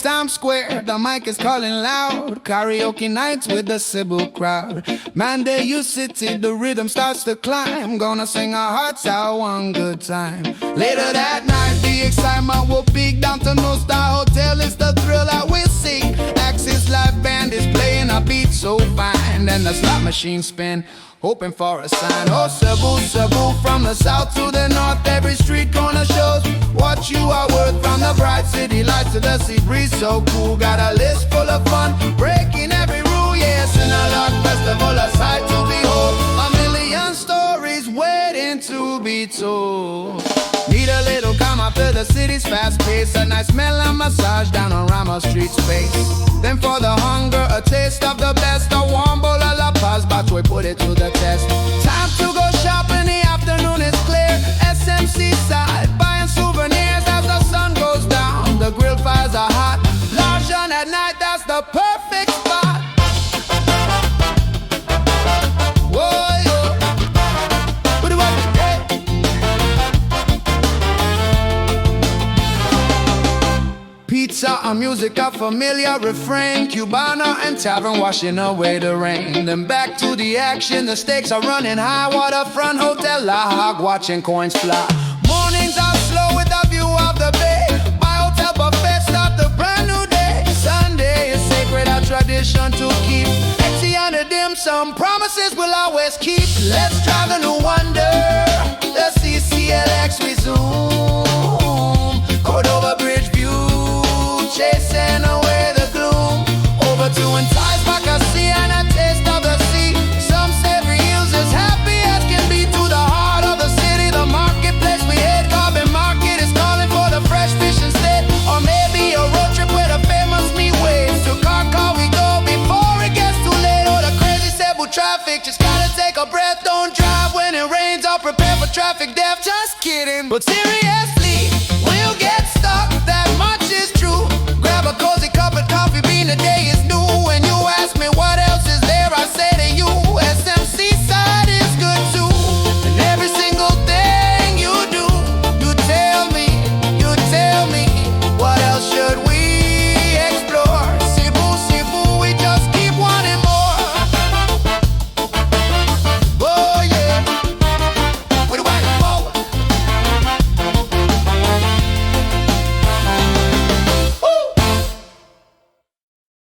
Times Square, the mic is calling loud. Karaoke nights with the Cebu crowd. Mandeu City, the rhythm starts to climb. Gonna sing our hearts out one good time. Later that night, the excitement will peak down to No Star Hotel. It's the thrill that we seek. Axis Live Band is playing a beat so fine, and the slot machine spin, hoping for a sign. Oh, Cebu, Cebu, from the south to the north, every street corner shows what you are worth. From the bright city lights to the sea breeze, so cool. Got a list full of fun, breaking every rule. Yes, in a rock festival, a sight to behold. A million stories waiting to be told. Need a little calm after the city's fast pace. A nice mellow massage down on Ramos Street space. Then for the hunger, a taste of the best. A warm bowl of La Paz, but we put it to the test. Time to go shopping, the afternoon is clear. SMC side, buying souvenirs as the sun goes down. The grill fires are hot. Large at night, that's the perfect spot. Pizza and music, a familiar refrain. Cubana and tavern washing away the rain. Then back to the action, the stakes are running high. Waterfront hotel, La Hague, watching coins fly. Mornings are slow with a view of the bay. My hotel buffet start the brand new day. Sunday is sacred, a tradition to keep. Exy and the dim sum, promises we'll always keep. Let's drive the new wonder, the CCLX resume. Cordova Bridge view, chasing away the gloom. Over to entice back a sea and a taste of the sea. Some say reels as happy as can be. To the heart of the city, the marketplace we hate. Carbon Market is calling for the fresh fish instead. Or maybe a road trip where the famous meet waves. To car we go before it gets too late. Or the crazy Cebu traffic, just gotta take a breath. Don't drive when it rains or prepare for traffic death. Just kidding, but seriously,